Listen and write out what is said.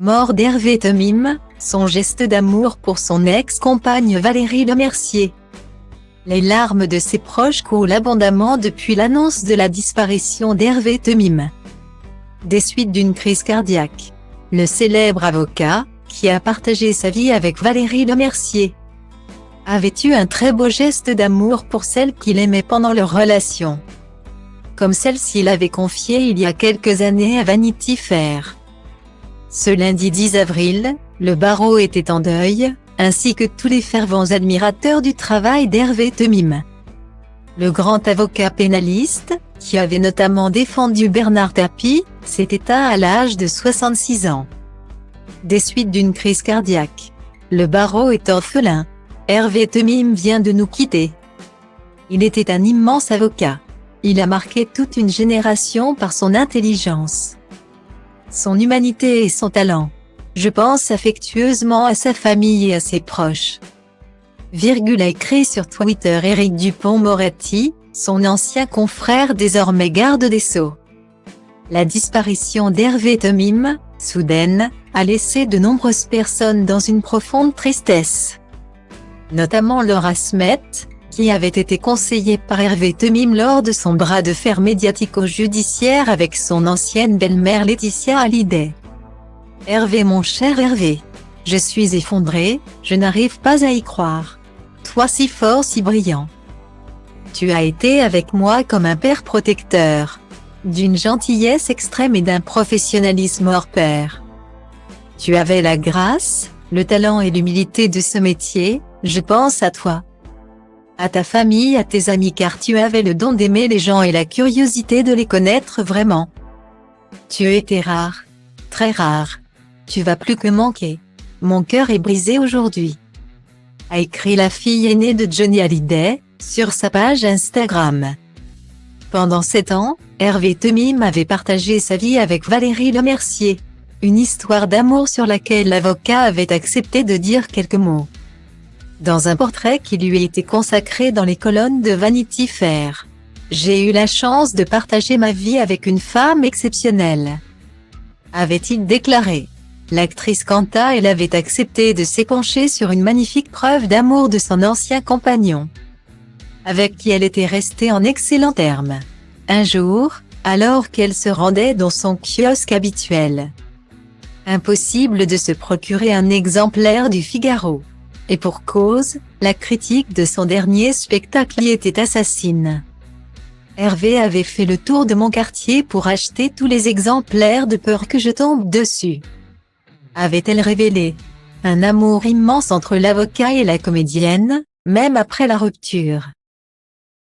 Mort d'Hervé Temim, son geste d'amour pour son ex-compagne Valérie Lemercier. Les larmes de ses proches coulent abondamment depuis l'annonce de la disparition d'Hervé Temim. Des suites d'une crise cardiaque. Le célèbre avocat, qui a partagé sa vie avec Valérie Lemercier, avait eu un très beau geste d'amour pour celle qu'il aimait pendant leur relation. Comme celle-ci l'avait confié il y a quelques années à Vanity Fair. Ce lundi 10 avril, le barreau était en deuil, ainsi que tous les fervents admirateurs du travail d'Hervé Temim. Le grand avocat pénaliste, qui avait notamment défendu Bernard Tapie, s'est éteint à l'âge de 66 ans. Des suites d'une crise cardiaque. Le barreau est orphelin. Hervé Temim vient de nous quitter. Il était un immense avocat. Il a marqué toute une génération par son intelligence, son humanité et son talent. Je pense affectueusement à sa famille et à ses proches. A écrit sur Twitter Éric Dupond-Moretti, son ancien confrère désormais garde des Sceaux. La disparition d'Hervé Temim, soudaine, a laissé de nombreuses personnes dans une profonde tristesse. Notamment Laura Smet, qui avait été conseillée par Hervé Temim lors de son bras de fer médiatico-judiciaire avec son ancienne belle-mère Laetitia Hallyday. Hervé, mon cher Hervé. Je suis effondré, je n'arrive pas à y croire. Toi si fort, si brillant. Tu as été avec moi comme un père protecteur, d'une gentillesse extrême et d'un professionnalisme hors pair. Tu avais la grâce, le talent et l'humilité de ce métier, je pense à toi, à ta famille, à tes amis, car tu avais le don d'aimer les gens et la curiosité de les connaître vraiment. Tu étais rare, très rare. Tu vas plus que manquer. Mon cœur est brisé aujourd'hui, a écrit la fille aînée de Johnny Hallyday, sur sa page Instagram. Pendant 7 ans, Hervé Temim avait partagé sa vie avec Valérie Lemercier, une histoire d'amour sur laquelle l'avocat avait accepté de dire quelques mots. Dans un portrait qui lui était consacré dans les colonnes de Vanity Fair. J'ai eu la chance de partager ma vie avec une femme exceptionnelle, avait-il déclaré. L'actrice, quant à elle, avait accepté de s'épancher sur une magnifique preuve d'amour de son ancien compagnon, avec qui elle était restée en excellents termes. Un jour, alors qu'elle se rendait dans son kiosque habituel, impossible de se procurer un exemplaire du Figaro. Et pour cause, la critique de son dernier spectacle y était assassine. Hervé avait fait le tour de mon quartier pour acheter tous les exemplaires de peur que je tombe dessus, avait-elle révélé. Un amour immense entre l'avocat et la comédienne, même après la rupture.